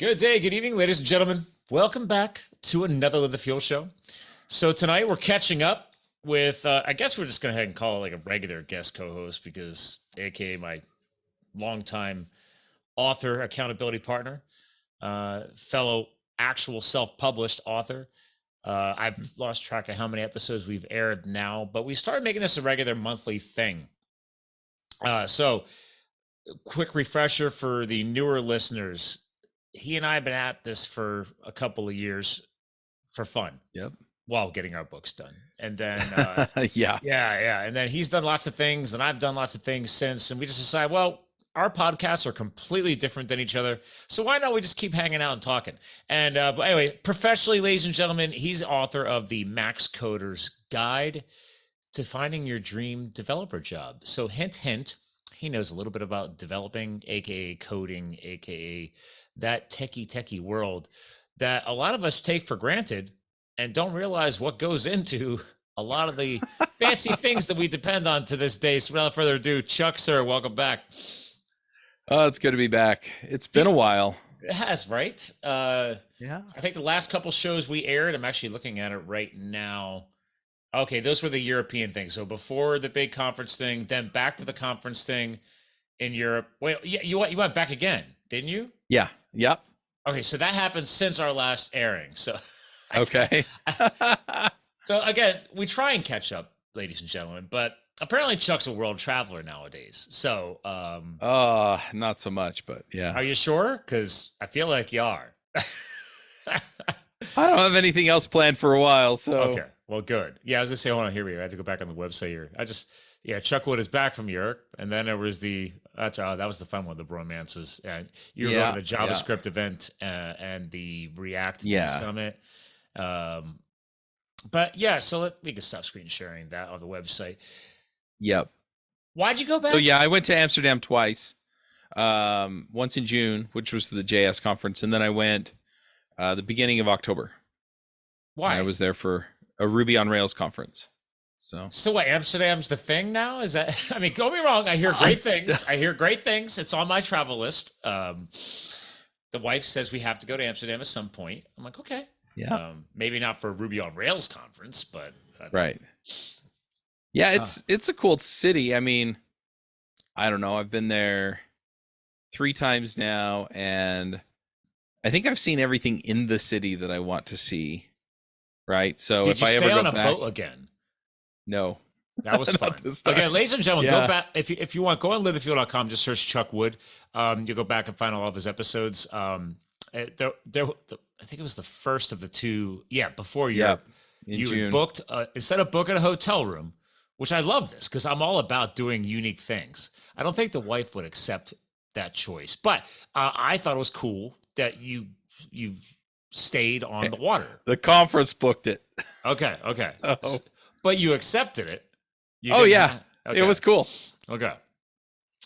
Good day, good evening, ladies and gentlemen. Welcome back to another Live the Fuel show. So tonight we're catching up with, I guess we're just going to go ahead and call it like a regular guest co-host because AKA my longtime author, accountability partner, fellow actual self-published author. I've lost track of how many episodes we've aired now, but we started making this a regular monthly thing. So quick refresher for the newer listeners. He and I have been at this for a couple of years for fun. Yep. While getting our books done. And then, yeah. And then he's done lots of things and I've done lots of things since. And we just decided, well, our podcasts are completely different than each other. So why not we just keep hanging out and talking? And, but anyway, professionally, ladies and gentlemen, he's author of the MaxCoders Guide to Finding Your Dream Developer Job. So hint, hint, he knows a little bit about developing, AKA coding, AKA that techie world that a lot of us take for granted and don't realize what goes into a lot of the fancy things that we depend on to this day. So without further ado, Chuck, sir, welcome back. Oh, it's good to be back. It's been a while. It has, right? Yeah. I think the last couple shows we aired, I'm actually looking at it right now. Okay, those were the European things. So before the big conference thing, then back to the conference thing in Europe. Wait, you went back again, didn't you? Yeah. Yep. Okay, so that happened since our last airing. So okay. So again, we try and catch up, ladies and gentlemen, but apparently Chuck's a world traveler nowadays. So not so much, but yeah. Are you sure? Because I feel like you are. I don't have anything else planned for a while, so okay. Well, good. Yeah, I was gonna say, hold on, here we go. I had to go back on the website here. Chuck Wood is back from Europe, and then there was that was the fun one, the bromances, and you were going to the JavaScript event and the React Summit. But yeah, so we can stop screen sharing that on the website. Yep. Why'd you go back? So yeah, I went to Amsterdam twice. Once in June, which was the JS conference, and then I went the beginning of October. Why? I was there for a Ruby on Rails conference. So what, Amsterdam's the thing now? Is that, I mean, don't be wrong. I hear great things. I hear great things. It's on my travel list. The wife says we have to go to Amsterdam at some point. I'm like, okay. Yeah. Maybe not for a Ruby on Rails conference, but. Right. Yeah, it's a cool city. I mean, I don't know. I've been there 3 times now, and I think I've seen everything in the city that I want to see. Right. So if I ever go back, boat again? No. That was fun. Again, ladies and gentlemen, go back if you want. Go on livethefuel.com. Just search Chuck Wood. You'll go back and find all of his episodes. I think it was the first of the 2. Yeah, before Europe. In June. Booked instead of booking a hotel room, which I love this because I'm all about doing unique things. I don't think the wife would accept that choice, but I thought it was cool that you stayed on the water. The conference booked it. Okay. So, but you accepted it. Okay. It was cool. Okay.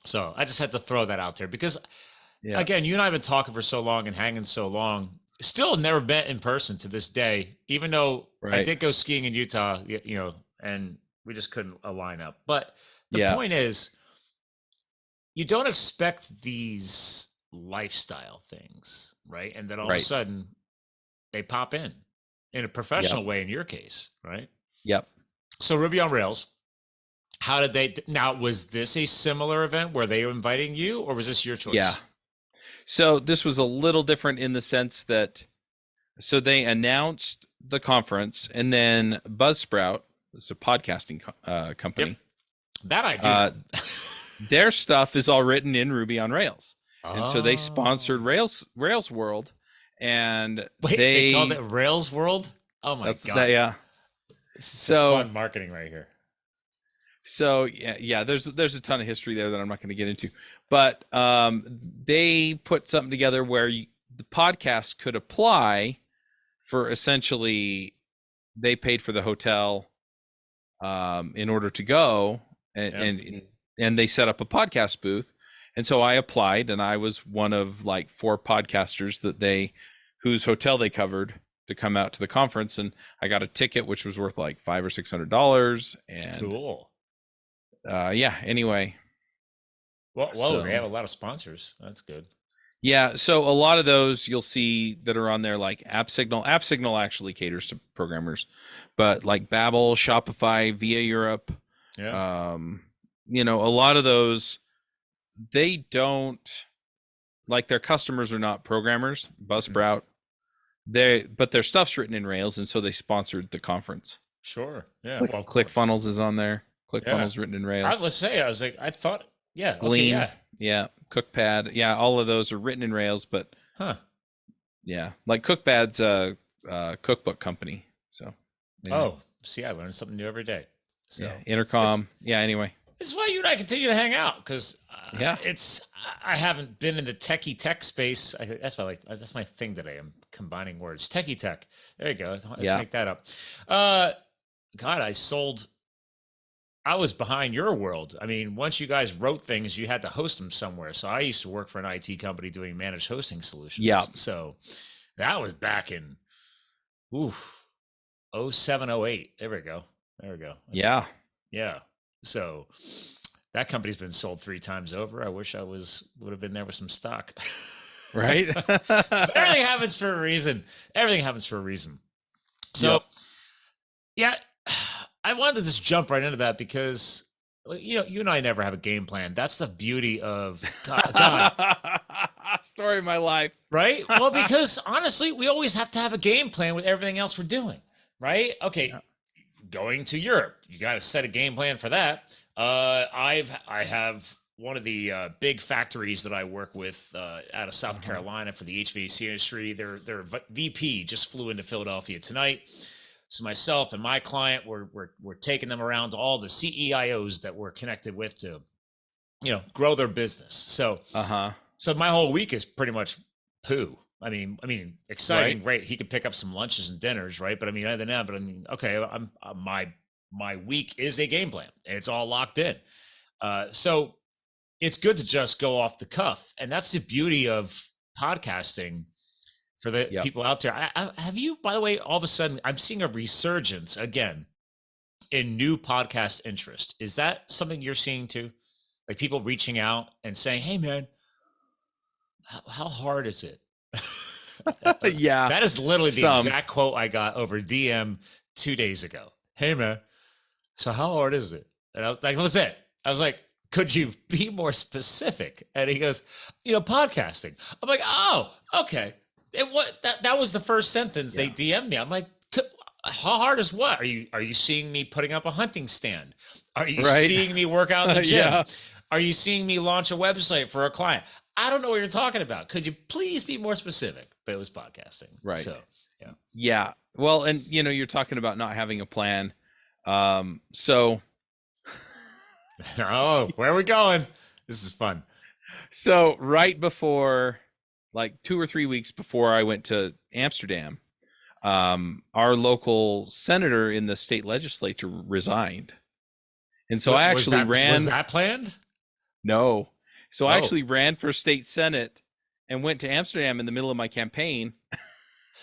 So I just had to throw that out there because, again, you and I have been talking for so long and hanging so long. Still never met in person to this day, even though I did go skiing in Utah, and we just couldn't align up. But the point is, you don't expect these lifestyle things, right? And then all of a sudden, they pop in a professional way in your case, right? Yep. So Ruby on Rails, how did they, now was this a similar event where they were inviting you or was this your choice? Yeah. So this was a little different in the sense that, so they announced the conference and then Buzzsprout, it's a podcasting company. Yep. That I do. Their stuff is all written in Ruby on Rails. And so they sponsored Rails World. And they called it Rails World? Oh my God. This is fun marketing right here. So there's a ton of history there that I'm not going to get into, but they put something together where the podcast could apply for essentially they paid for the hotel in order to go, and they set up a podcast booth, and so I applied, and I was one of like 4 podcasters whose hotel they covered to come out to the conference, and I got a ticket which was worth like $500 or $600, and cool. Anyway. Well, we have a lot of sponsors. That's good. Yeah, so a lot of those you'll see that are on there, like AppSignal. AppSignal actually caters to programmers, but like Babbel, Shopify, Via Europe, Yeah. a lot of those, they don't, like, their customers are not programmers. Buzzsprout, but their stuff's written in Rails, and so they sponsored the conference. Sure. Yeah. Well, ClickFunnels is on there. ClickFunnels written in Rails. I thought, yeah. Glean, okay, yeah. CookPad, yeah. All of those are written in Rails, but yeah, like CookPad's a cookbook company. So. Anyway. Oh, see, I learn something new every day. So yeah, Intercom. Anyway. This is why you and I continue to hang out, because I haven't been in the techie tech space. That's my thing today. I'm combining words. Techie tech. There you go. Let's make that up. God, I was behind your world. I mean, once you guys wrote things, you had to host them somewhere. So I used to work for an IT company doing managed hosting solutions. Yeah. So that was back in 07, 08. There we go. Yeah. So that company's been sold 3 times over. I wish I would have been there with some stock. Right. Everything happens for a reason. So yeah, I wanted to just jump right into that because, you and I never have a game plan. That's the beauty of God. Story of my life. Right? Well, because honestly, we always have to have a game plan with everything else we're doing. Right? Okay. Yeah. Going to Europe, you got to set a game plan for that. I have one of the big factories that I work with out of South Carolina for the HVAC industry. Their VP just flew into Philadelphia tonight. So myself and my client, we're taking them around to all the CEIOs that we're connected with to, grow their business. So, so my whole week is pretty much poo. I mean, exciting, right? Great. He could pick up some lunches and dinners, right? But other than that, okay, my week is a game plan. It's all locked in. So it's good to just go off the cuff, and that's the beauty of podcasting. For the people out there, have you, by the way, all of a sudden, I'm seeing a resurgence again in new podcast interest. Is that something you're seeing too? Like people reaching out and saying, "Hey, man, how hard is it?" Yeah, that is literally the exact quote I got over DM 2 days ago. Hey, man, so how hard is it? And I was like, "What was it?" I was like, "Could you be more specific?" And he goes, "Podcasting." I'm like, "Oh, okay." That was the first sentence they DM'd me. I'm like, how hard is what? Are you seeing me putting up a hunting stand? Are you seeing me work out in the gym? Are you seeing me launch a website for a client? I don't know what you're talking about. Could you please be more specific? But it was podcasting. Right. So, yeah. Well, and you're talking about not having a plan. So oh, where are we going? This is fun. So right before, like 2 or 3 weeks before I went to Amsterdam, our local senator in the state legislature resigned. And so I actually Was that planned? No. So I actually ran for state senate and went to Amsterdam in the middle of my campaign.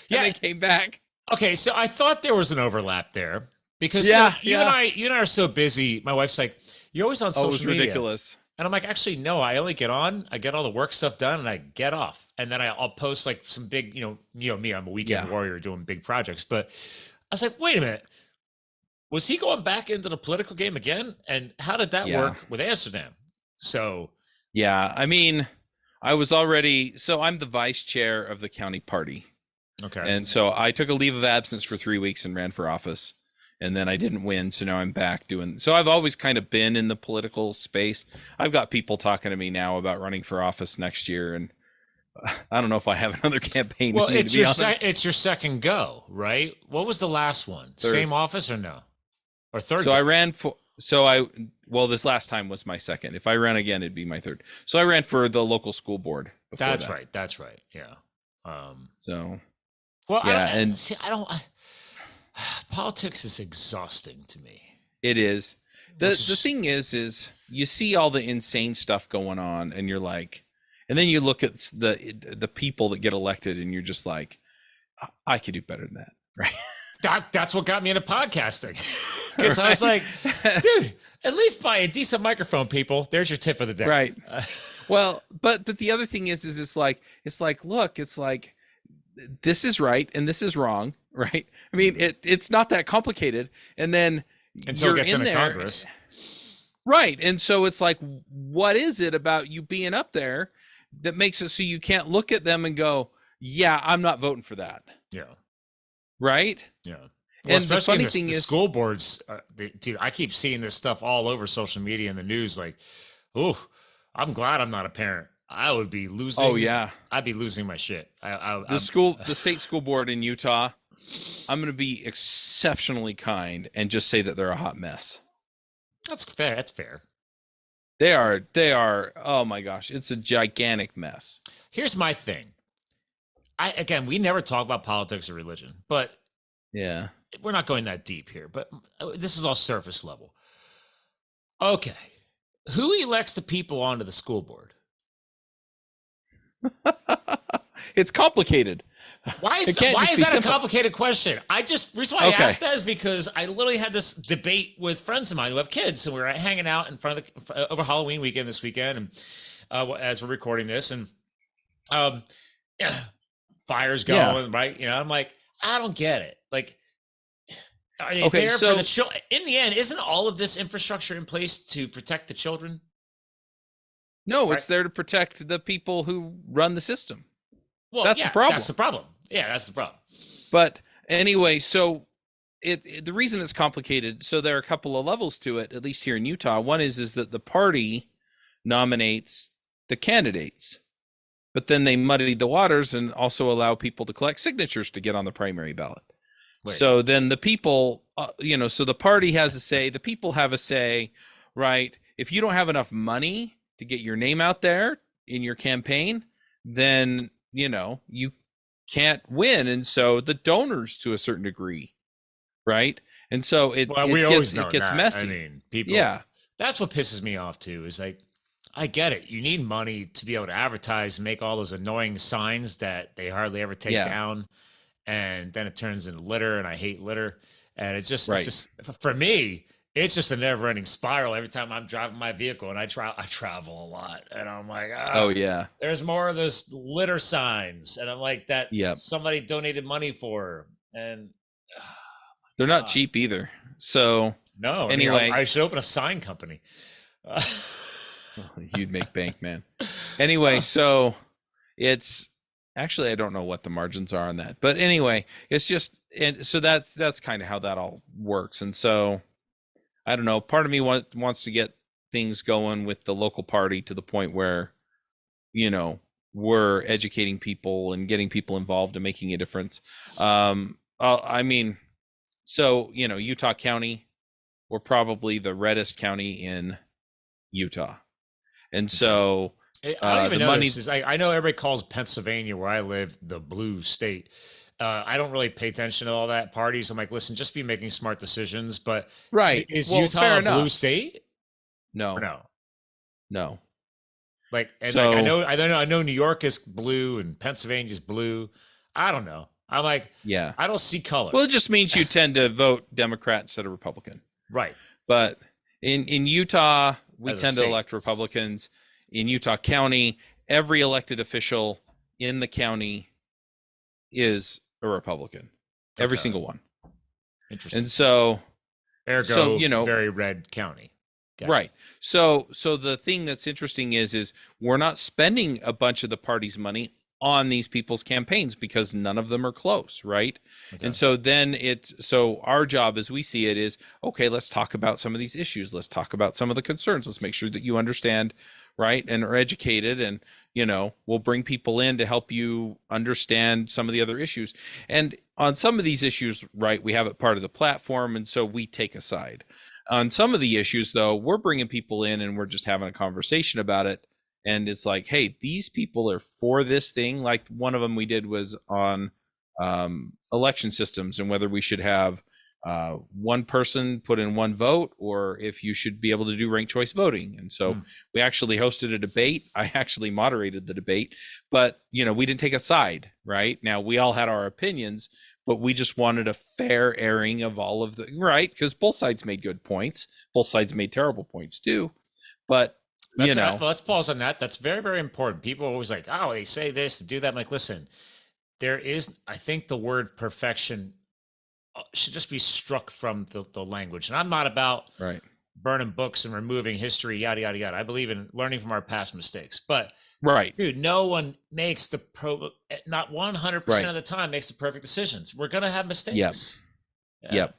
And I came back. Okay. So I thought there was an overlap there because you and I are so busy. My wife's like, you're always on social media. Ridiculous. And I'm like, actually, no, I only get on, I get all the work stuff done, and I get off. And then I'll post like some big, me, I'm a weekend warrior doing big projects. But I was like, wait a minute. Was he going back into the political game again? And how did that work with Amsterdam? So. Yeah, I was so I'm the vice chair of the county party. Okay. And so I took a leave of absence for 3 weeks and ran for office. And then I didn't win, so now I'm back so I've always kind of been in the political space. I've got people talking to me now about running for office next year, and I don't know if I have another campaign. Well, it's your second go, right? What was the last one? Third. Same office or no? Or third? So I ran for this last time was my second. If I ran again, it'd be my third. So I ran for the local school board. That's right. Yeah. Politics is exhausting to me. It is. The thing is you see all the insane stuff going on, and you're like, and then you look at the people that get elected, and you're just like, I could do better than that, right? That's what got me into podcasting. Because I was like, dude, at least buy a decent microphone, people. There's your tip of the day. Right. Well, but the other thing is it's like, look, it's like, this is right and this is wrong, right? I mean, it's not that complicated. And then Until you're it gets in into there, Congress. right? And so it's like, what is it about you being up there that makes it so you can't look at them and go, yeah, I'm not voting for that, Yeah. right? Yeah. Well, And the especially funny the thing is, school boards, dude, I keep seeing this stuff all over social media and the news. Like, oh, I'm glad I'm not a parent. I would be losing. oh yeah, I'd be losing my shit. the state school board in Utah, I'm going to be exceptionally kind and just say that they're a hot mess. That's fair. That's fair. They are. Oh my gosh, it's a gigantic mess. Here's my thing. Again, we never talk about politics or religion, but Yeah. we're not going that deep here. But this is all surface level. Okay, who elects the people onto the school board? It's complicated. Why is that a complicated question? Reason why I asked that is because I literally had this debate with friends of mine who have kids, and we were hanging out in front of over Halloween weekend this weekend, and as we're recording this, and yeah, fire's going right. You know, I'm like, I don't get it. Like, are they there for the children? In the end, isn't all of this infrastructure in place to protect the children? No, right? It's there to protect the people who run the system. Well, that's the problem. That's the problem. Yeah, that's the problem. But anyway, so the reason it's complicated, so there are a couple of levels to it, at least here in Utah. One is that the party nominates the candidates, but then they muddy the waters and also allow people to collect signatures to get on the primary ballot. Wait. So then the people, so the party has a say, the people have a say, right? If you don't have enough money to get your name out there in your campaign, then you can't win. And so the donors, to a certain degree, right? And so it gets messy. I mean, people, that's what pisses me off too, is like, I get it. You need money to be able to advertise and make all those annoying signs that they hardly ever take down. And then it turns into litter, and I hate litter. And it's just for me, it's just a never-ending spiral every time I'm driving my vehicle, and I travel a lot, and I'm like, oh yeah, there's more of those litter signs, and I'm like, that somebody donated money for, and they're not cheap either. So no, anyway, I should open a sign company. You'd make bank, man. Anyway, so it's actually, I don't know what the margins are on that, but anyway, it's just, and so that's kind of how that all works, and so. I don't know. Part of me wants to get things going with the local party to the point where, we're educating people and getting people involved and making a difference. I mean, so, Utah County, we're probably the reddest county in Utah. And so I don't even know this. I know everybody calls Pennsylvania, where I live, the blue state. I don't really pay attention to all that parties. I'm like, listen, just be making smart decisions. But is Utah a blue state? No. Like, and so, like, I know New York is blue and Pennsylvania's blue. I don't know. I'm like, I don't see color. Well, it just means you tend to vote Democrat instead of Republican. Right. But in Utah, we tend to elect Republicans. In Utah County, every elected official in the county is a Republican, every single one. Interesting. And so, very red county. Gotcha. Right. So the thing that's interesting is we're not spending a bunch of the party's money on these people's campaigns because none of them are close, right? Okay. And so then our job as we see it is, okay, let's talk about some of these issues. Let's talk about some of the concerns. Let's make sure that you understand, right, and are educated, and we'll bring people in to help you understand some of the other issues. And on some of these issues, right, we have it part of the platform, and so we take a side. On some of the issues, though, we're bringing people in and we're just having a conversation about it. And it's like, hey, these people are for this thing. Like one of them we did was on election systems and whether we should have one person put in one vote, or if you should be able to do ranked choice voting. And so we actually hosted a debate. I actually moderated the debate, but we didn't take a side, right? Now we all had our opinions, but we just wanted a fair airing of all of the, right? Because both sides made good points. Both sides made terrible points too. But you know, let's pause on that. That's very, very important. People are always like, oh, they say this to do that. I'm like, listen, there is, I think the word perfection should just be struck from the language. And I'm not about right, burning books and removing history, yada, yada, yada. I believe in learning from our past mistakes. But right, dude, no one makes not 100% right. of the time makes the perfect decisions. We're going to have Yep, mistakes. Yeah. yep.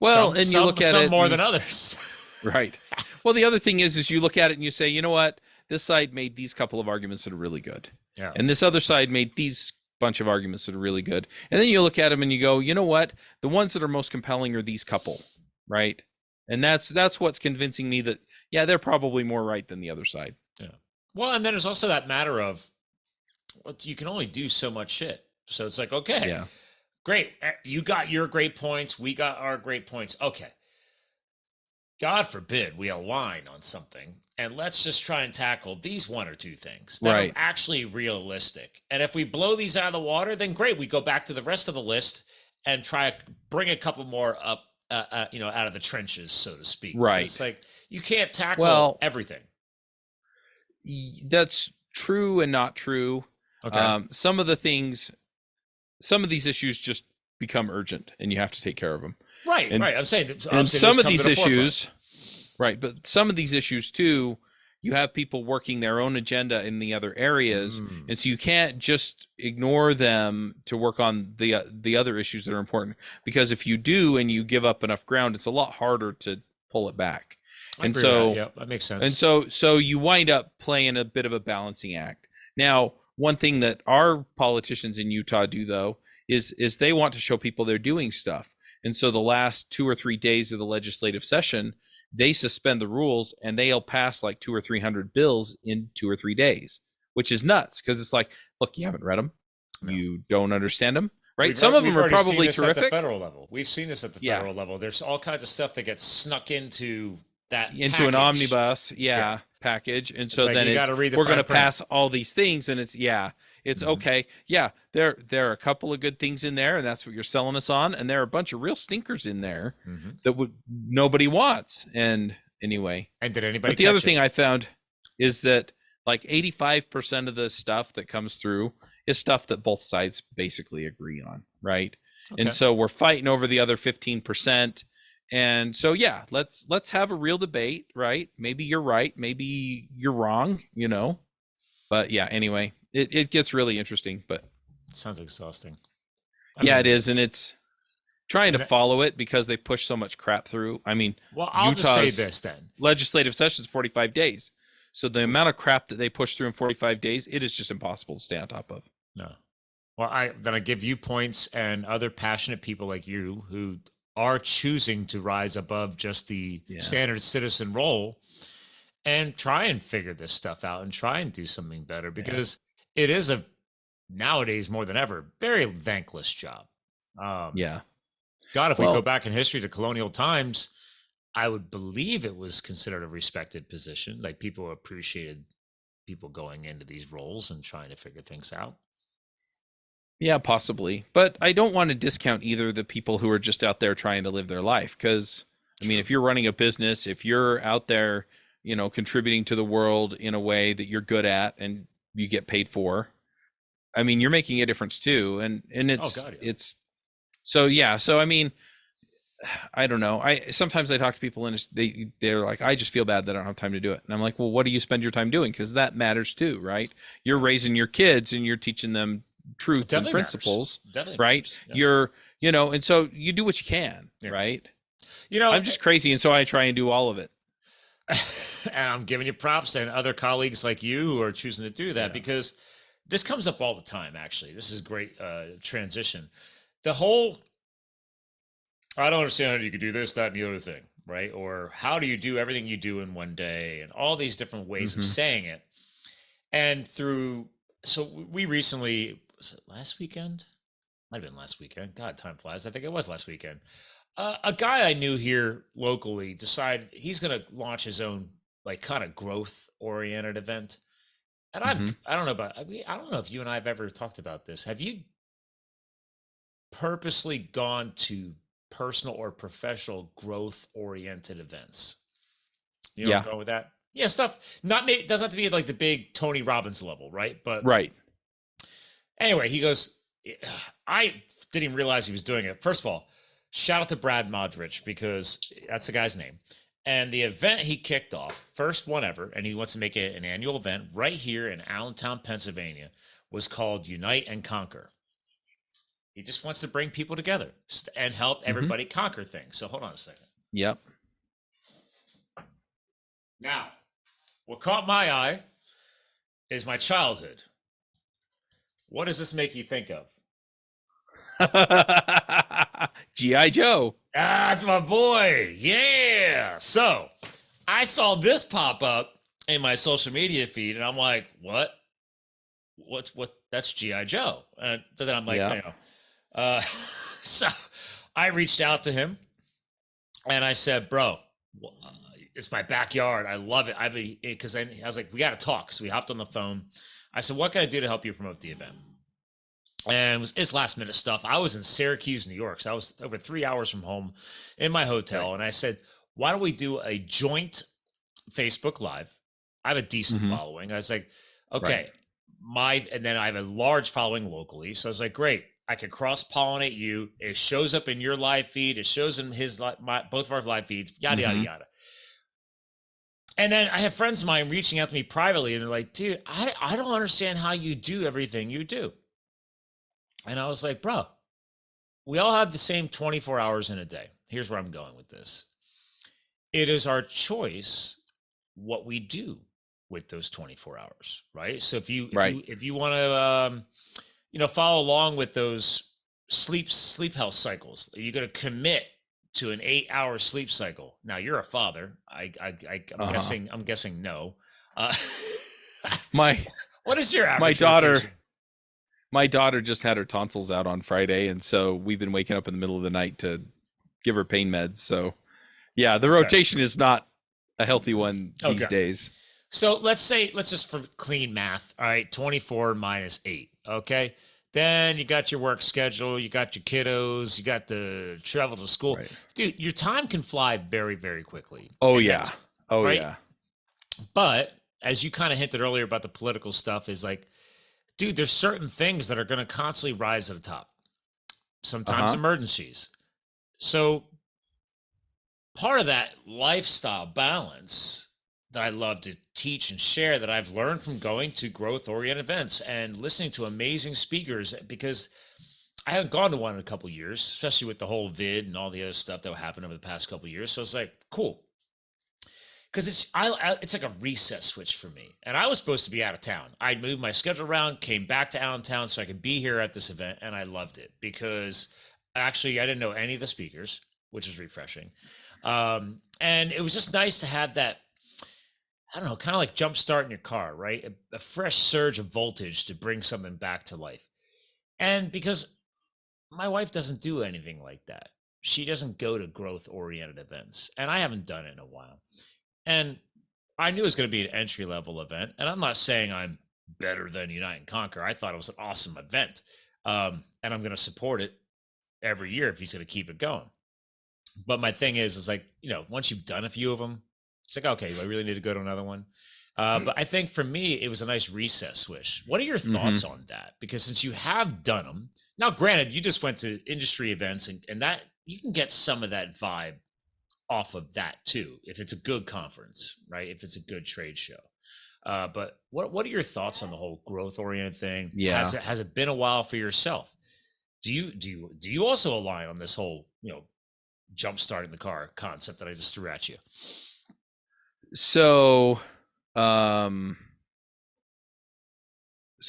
Well, and you look at some it more and, than others. right. Well, the other thing is you look at it and you say, you know what? This side made these couple of arguments that are really good. Yeah. And this other side made these bunch of arguments that are really good. And then you look at them and you go, you know what? The ones that are most compelling are these couple, right? And that's what's convincing me that, yeah, they're probably more right than the other side. Yeah. Well, and then there's also that matter of, well, you can only do so much shit. So it's like, okay, Yeah. great. You got your great points. We got our great points. Okay. God forbid we align on something, and let's just try and tackle these one or two things that Right. are actually realistic. And if we blow these out of the water, then great. We go back to the rest of the list and try to bring a couple more up, out of the trenches, so to speak. Right. It's like you can't tackle everything. That's true and not true. Okay. Some of these issues just become urgent, and you have to take care of them. Right, and, right. I'm saying, and some of these issues, right, but some of these issues too, you have people working their own agenda in the other areas, and so you can't just ignore them to work on the other issues that are important. Because if you do and you give up enough ground, it's a lot harder to pull it back. And so, yeah, that makes sense. And so you wind up playing a bit of a balancing act. Now, one thing that our politicians in Utah do, though, is they want to show people they're doing stuff. And so the last 2 or 3 days of the legislative session, they suspend the rules and they'll pass like 200 or 300 bills in 2 or 3 days, which is nuts because it's like, look, you haven't read them, you don't understand them, right? Some of them are probably terrific. At the federal level, we've seen this at the federal level. There's all kinds of stuff that gets snuck into an omnibus package, and so then we're going to pass all these things, and it's okay. Yeah, there are a couple of good things in there, and that's what you're selling us on, and there are a bunch of real stinkers in there that nobody wants. And anyway, and did anybody? But the other thing I found is that like 85% of the stuff that comes through is stuff that both sides basically agree on, right? Okay. And so we're fighting over the other 15%. And so, yeah, let's have a real debate, right? Maybe you're right, maybe you're wrong, But yeah, anyway, it gets really interesting. But it sounds exhausting. It is, and it's trying to follow it because they push so much crap through. I mean, well, I'll just say this then: legislative session is 45 days, so the amount of crap that they push through in 45 days, it is just impossible to stay on top of. No, well, I give you points, and other passionate people like you who are choosing to rise above just the standard citizen role and try and figure this stuff out and try and do something better, because it is nowadays more than ever, very thankless job. God, if we go back in history to colonial times, I would believe it was considered a respected position. Like people appreciated people going into these roles and trying to figure things out. Yeah, possibly. But I don't want to discount either the people who are just out there trying to live their life. Because, I mean, if you're running a business, if you're out there, contributing to the world in a way that you're good at and you get paid for, I mean, you're making a difference too. And it's, so I mean, I don't know. Sometimes I talk to people and they're like, I just feel bad that I don't have time to do it. And I'm like, well, what do you spend your time doing? Because that matters too, right? You're raising your kids and you're teaching them truth and principles, right? Yeah. And so you do what you can, right? I'm just crazy, and so I try and do all of it. And I'm giving you props and other colleagues like you who are choosing to do that, because this comes up all the time. Actually, this is great transition. The whole, I don't understand how you could do this, that, and the other thing, right? Or how do you do everything you do in one day, and all these different ways of saying it. And so we recently, was it last weekend? Might have been last weekend. God, time flies. I think it was last weekend. A guy I knew here locally decided he's going to launch his own like kind of growth oriented event. And I don't know if you and I have ever talked about this. Have you purposely gone to personal or professional growth oriented events? You know where I'm going with that? Yeah, stuff not maybe doesn't have to be like the big Tony Robbins level, right? But Right. anyway, he goes, I didn't even realize he was doing it. First of all, shout out to Brad Modrich because that's the guy's name. And the event he kicked off, first one ever, and he wants to make it an annual event right here in Allentown, Pennsylvania, was called Unite and Conquer. He just wants to bring people together and help everybody conquer things. So hold on a second. Yep. Now, what caught my eye is my childhood. What does this make you think of? G.I. Joe. Ah, that's my boy. Yeah. So I saw this pop up in my social media feed, and I'm like, what? What? That's G.I. Joe. But then I'm like, so I reached out to him and I said, bro, it's my backyard. I love it. Because I was like, we got to talk. So we hopped on the phone. I said, what can I do to help you promote the event? And it's last minute stuff. I was in Syracuse, New York. So I was over 3 hours from home in my hotel. Right. And I said, why don't we do a joint Facebook Live? I have a decent following. I was like, okay, and then I have a large following locally. So I was like, great. I could cross-pollinate you. It shows up in your live feed. It shows in both of our live feeds, yada, yada, yada. And then I have friends of mine reaching out to me privately, and they're like, dude, I don't understand how you do everything you do. And I was like, bro, we all have the same 24 hours in a day. Here's where I'm going with this. It is our choice what we do with those 24 hours, right? So if you want to follow along with those sleep health cycles, you're going to commit to an 8-hour sleep cycle. Now you're a father. I'm guessing no. What is your average? My daughter just had her tonsils out on Friday, and so we've been waking up in the middle of the night to give her pain meds. So yeah, the rotation is not a healthy one these days. So let's just for clean math. All right. 24 minus 8. Okay. Then you got your work schedule, you got your kiddos, you got the travel to school. Right. Dude, your time can fly very, very quickly. Oh, yeah. Yeah. But as you kind of hinted earlier about the political stuff is like, dude, there's certain things that are going to constantly rise to the top. Sometimes emergencies. So part of that lifestyle balance that I love to teach and share that I've learned from going to growth-oriented events and listening to amazing speakers, because I haven't gone to one in a couple of years, especially with the whole vid and all the other stuff that happened over the past couple of years. So it's like, cool. Because it's like a reset switch for me. And I was supposed to be out of town. I moved my schedule around, came back to Allentown so I could be here at this event, and I loved it because actually I didn't know any of the speakers, which is refreshing. And it was just nice to have that, I don't know, kind of like jump start in your car, right? A fresh surge of voltage to bring something back to life. And because my wife doesn't do anything like that. She doesn't go to growth-oriented events, and I haven't done it in a while. And I knew it was going to be an entry-level event, and I'm not saying I'm better than Unite and Conquer. I thought it was an awesome event, and I'm going to support it every year if he's going to keep it going. But my thing is like, once you've done a few of them, it's like, okay, do I really need to go to another one? But I think for me, it was a nice reset switch. What are your thoughts on that? Because since you have done them, now granted, you just went to industry events and that you can get some of that vibe off of that too, if it's a good conference, right? If it's a good trade show. But what are your thoughts on the whole growth oriented thing? Yeah. Has it been a while for yourself? Do you also align on this whole, jump starting the car concept that I just threw at you? So I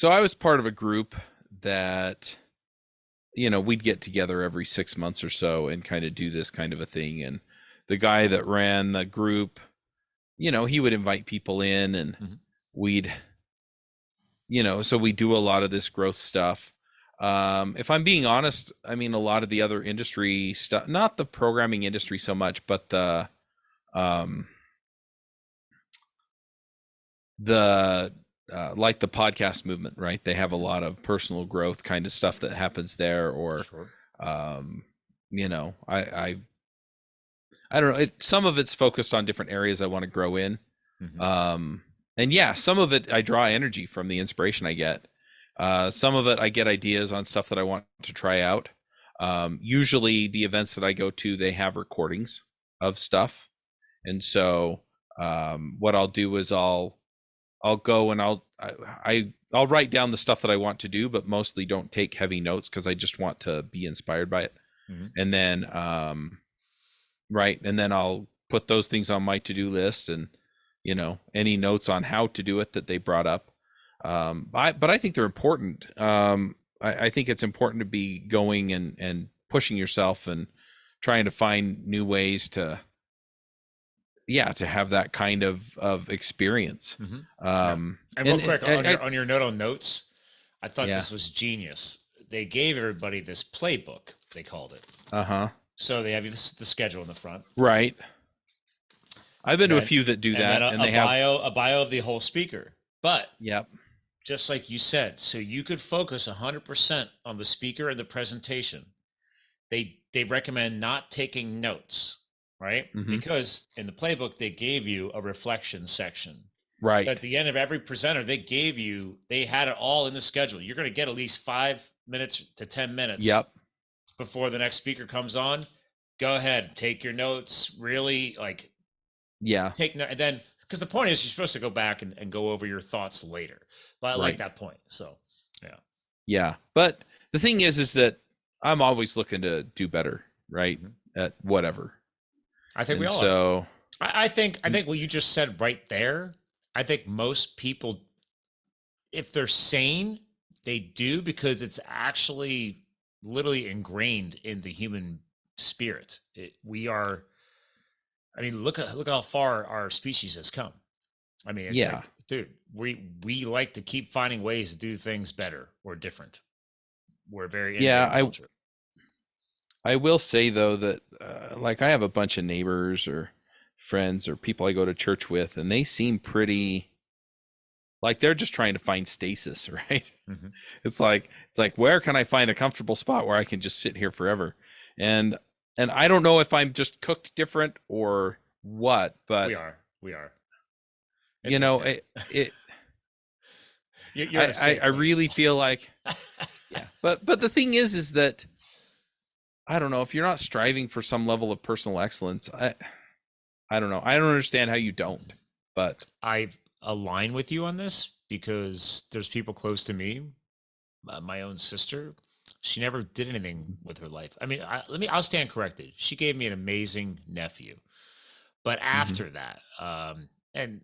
was part of a group that, we'd get together every 6 months or so and kind of do this kind of a thing. And the guy that ran the group, he would invite people in and we'd, so we do a lot of this growth stuff. If I'm being honest, I mean, a lot of the other industry stuff, not the programming industry so much, but the like the podcast movement, right? They have a lot of personal growth kind of stuff that happens there, or, Sure. I don't know. Some of it's focused on different areas I want to grow in. And yeah, some of it I draw energy from the inspiration I get. Some of it I get ideas on stuff that I want to try out. Usually the events that I go to, they have recordings of stuff. And so what I'll do is I'll go and I'll write down the stuff that I want to do, but mostly don't take heavy notes because I just want to be inspired by it. And then and then I'll put those things on my to-do list, and any notes on how to do it that they brought up. But I think they're important. I think it's important to be going and pushing yourself and trying to find new ways to have that kind of experience. And real quick, on your note on notes, I thought this was genius. They gave everybody this playbook, they called it. So they have the schedule in the front. Right. I've been to a few that do that, and they have a bio of the whole speaker. But yep, just like you said, so you could focus 100% on the speaker and the presentation. They recommend not taking notes, right? Because in the playbook they gave you a reflection section. Right. At the end of every presenter, they had it all in the schedule. You're going to get at least 5 minutes to 10 minutes. Yep. Before the next speaker comes on. Go ahead, take your notes. Really, take note, and then because the point is you're supposed to go back and go over your thoughts later. But I like that point. So yeah. But the thing is that I'm always looking to do better, right? At whatever. I think we all are. I think what you just said right there, I think most people, if they're sane, they do, because it's actually literally ingrained in the human spirit. Look how far our species has come. I mean, it's like, dude, we like to keep finding ways to do things better or different. We're very culture. I will say though that I have a bunch of neighbors or friends or people I go to church with, and they seem pretty like they're just trying to find stasis, right? It's like where can I find a comfortable spot where I can just sit here forever? And I don't know if I'm just cooked different or what, but we are. I really feel like But the thing is that I don't know, if you're not striving for some level of personal excellence, I don't know. I don't understand how you don't. But I align with you on this because there's people close to me. My own sister, she never did anything with her life. I mean, I'll stand corrected. She gave me an amazing nephew, but after that, and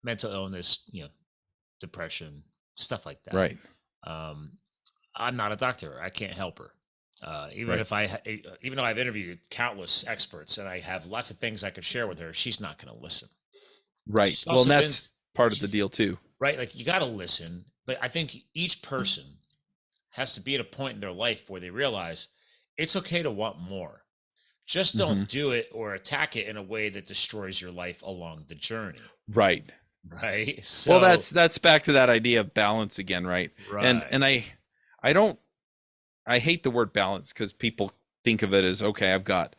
mental illness, depression, stuff like that. Right. I'm not a doctor. I can't help her. Even though I've interviewed countless experts and I have lots of things I could share with her, she's not going to listen. Right. Well, that's part of the deal too. Right. Like, you got to listen, but I think each person has to be at a point in their life where they realize it's okay to want more. Just don't do it or attack it in a way that destroys your life along the journey. Right. Right. So, well, that's back to that idea of balance again. Right. And I hate the word balance because people think of it as, okay, I've got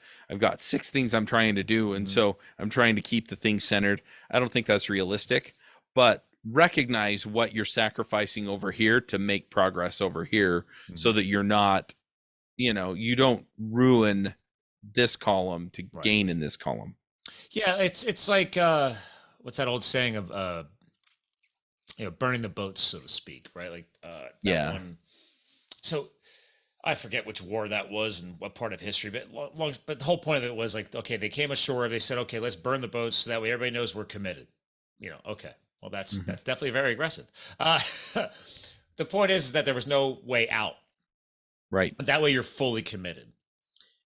6 things I'm trying to do. And so I'm trying to keep the thing centered. I don't think that's realistic, but recognize what you're sacrificing over here to make progress over here so that you're not, you don't ruin this column to gain in this column. Yeah. It's like, what's that old saying of, burning the boats, so to speak, right? Like, one. So I forget which war that was and what part of history, but the whole point of it was like, okay, they came ashore. They said, okay, let's burn the boats so that way everybody knows we're committed. Okay, well, that's definitely very aggressive. The point is that there was no way out. Right. That way you're fully committed.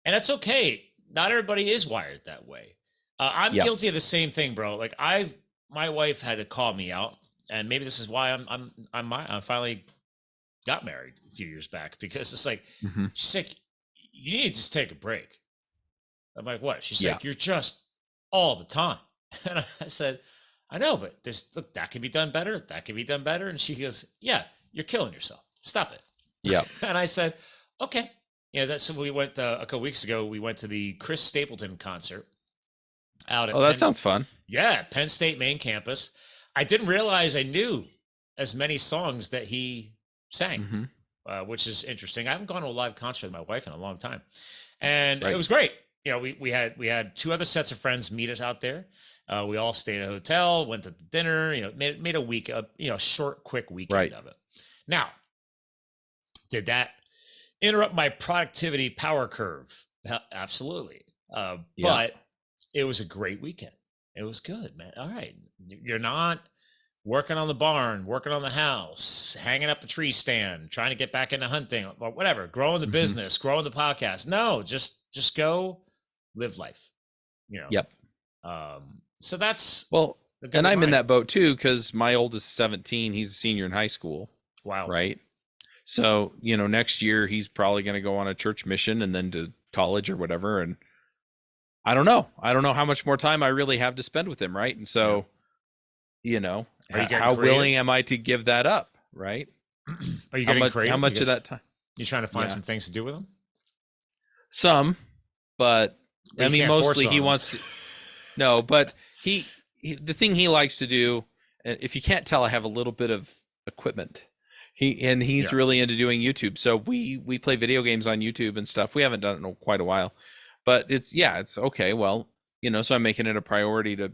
And that's okay. Not everybody is wired that way. I'm guilty of the same thing, bro. Like, my wife had to call me out, and maybe this is why I'm finally got married a few years back, because it's like, she's like, you need to just take a break. I'm like, what? She's like, you're just all the time. And I said, I know, but look, that can be done better. That can be done better. And she goes, yeah, you're killing yourself. Stop it. Yeah. And I said, okay. So we went a couple weeks ago, we went to the Chris Stapleton concert. out at Oh, that sounds fun. Penn State main campus. I didn't realize I knew as many songs that he sang, which is interesting. I haven't gone to a live concert with my wife in a long time, and it was great. You know, we had two other sets of friends meet us out there. We all stayed at a hotel, went to dinner. You know, made a week, short, quick weekend of it. Now, did that interrupt my productivity power curve? Absolutely. But it was a great weekend. It was good, man. All right. You're not working on the barn, working on the house, hanging up the tree stand, trying to get back into hunting or whatever, growing the business, growing the podcast. No, just go live life, you know? Yep. So that's and I'm in that boat too, because my oldest is 17. He's a senior in high school. Wow. Right. So, you know, next year he's probably going to go on a church mission and then to college or whatever. And I don't know how much more time I really have to spend with him. Right. And so, you know, how willing am I to give that up? Right. Are you getting creative? How much of that time? You trying to find some things to do with him? Some, but I mean, mostly he wants to. No, but he the thing he likes to do, and if you can't tell, I have a little bit of equipment. He's really into doing YouTube. So we play video games on YouTube and stuff. We haven't done it in quite a while, but it's okay. Well, you know, so I'm making it a priority to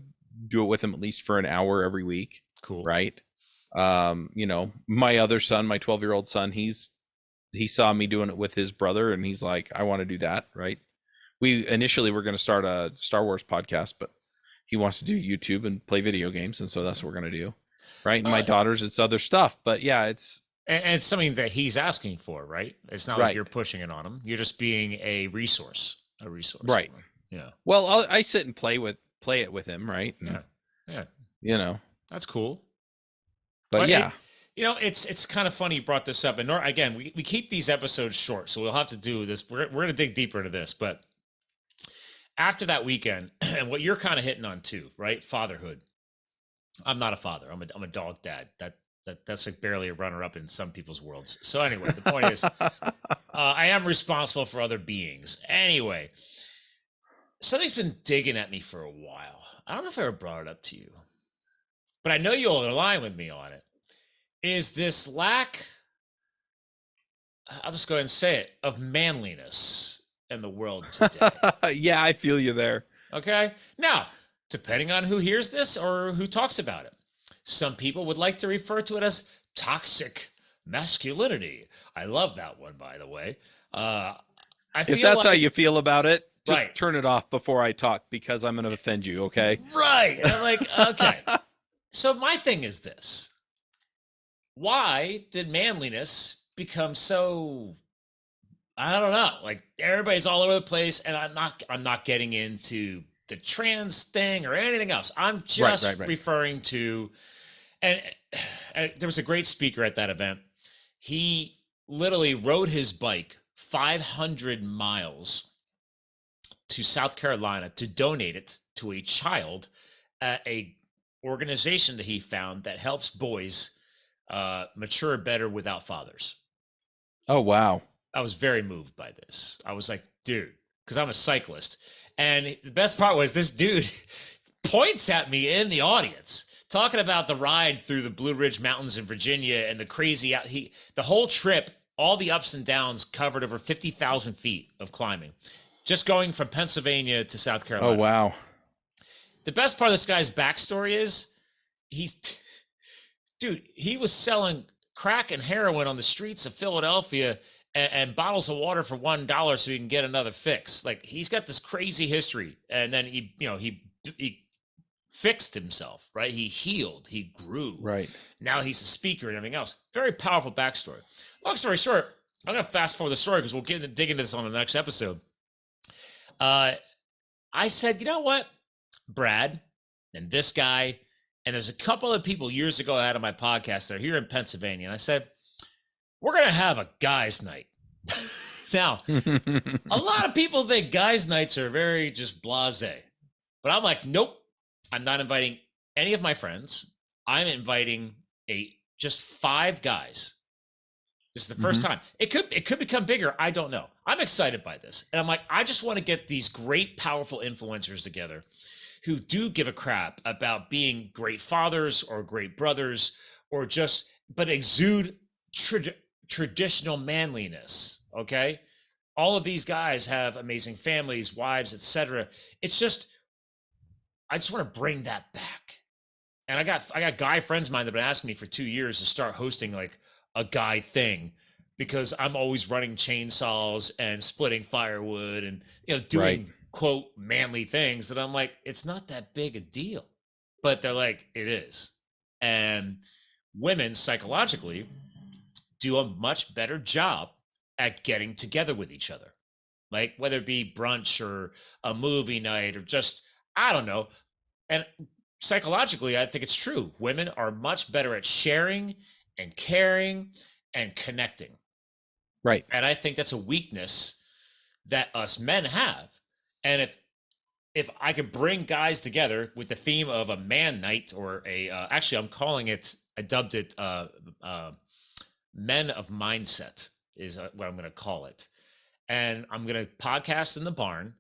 do it with him at least for an hour every week. Cool. Right. You know, my other son, my 12-year-old son, he saw me doing it with his brother and he's like, I want to do that. Right. We initially were going to start a Star Wars podcast, but he wants to do YouTube and play video games. And so that's what we're going to do. Right. And my daughter's, it's other stuff, but yeah, it's something that he's asking for, right? It's not like you're pushing it on him. You're just being a resource. Right. Yeah. Well, I sit and play it with him. Right. And, yeah. You know, that's cool. But yeah. It's kind of funny you brought this up. And again, we keep these episodes short, so we'll have to do this. We're going to dig deeper into this. But after that weekend, and what you're kind of hitting on too, right? Fatherhood. I'm not a father. I'm a dog dad. That's like barely a runner-up in some people's worlds. So anyway, the point is, I am responsible for other beings. Anyway, something's been digging at me for a while. I don't know if I ever brought it up to you, but I know you'll align with me on it. Is this lack, I'll just go ahead and say it, of manliness in the world today? Yeah, I feel you there. Okay. Now, depending on who hears this or who talks about it, some people would like to refer to it as toxic masculinity. I love that one, by the way. If that's how you feel about it, just turn it off before I talk because I'm going to offend you, okay? Right. And I'm like, okay. So my thing is this. Why did manliness become so, I don't know, like everybody's all over the place, and I'm not getting into the trans thing or anything else. I'm just referring to, and there was a great speaker at that event. He literally rode his bike 500 miles to South Carolina to donate it to a child at a organization that he found that helps boys mature better without fathers. Oh, wow. I was very moved by this. I was like, dude, because I'm a cyclist. And the best part was this dude points at me in the audience talking about the ride through the Blue Ridge Mountains in Virginia and the crazy, the whole trip, all the ups and downs, covered over 50,000 feet of climbing, just going from Pennsylvania to South Carolina. Oh, wow. The best part of this guy's backstory is he was selling crack and heroin on the streets of Philadelphia and bottles of water for $1 so he can get another fix. Like, he's got this crazy history. And then he fixed himself, right? He healed, he grew. Right. Now he's a speaker and everything else. Very powerful backstory. Long story short, I'm going to fast forward the story because we'll dig into this on the next episode. I said, you know what, Brad and this guy, and there's a couple of people years ago I had on my podcast that are here in Pennsylvania. And I said, we're going to have a guys' night. Now, a lot of people think guys' nights are very just blasé. But I'm like, nope, I'm not inviting any of my friends. I'm inviting just 5 guys. This is the first time. It could become bigger. I don't know. I'm excited by this. And I'm like, I just want to get these great, powerful influencers together who do give a crap about being great fathers or great brothers, or just, but exude traditional manliness. Okay. All of these guys have amazing families, wives, etc. It's just, I just want to bring that back. And I got guy friends of mine that have been asking me for 2 years to start hosting like a guy thing, because I'm always running chainsaws and splitting firewood and, you know, doing quote manly things that I'm like, it's not that big a deal. But they're like, it is. And women psychologically do a much better job at getting together with each other. Like whether it be brunch or a movie night or just, I don't know. And psychologically, I think it's true. Women are much better at sharing and caring and connecting. Right. And I think that's a weakness that us men have. And if I could bring guys together with the theme of a man night, or a actually I'm calling it, I dubbed it Men of Mindset is what I'm going to call it. And I'm going to podcast in the barn,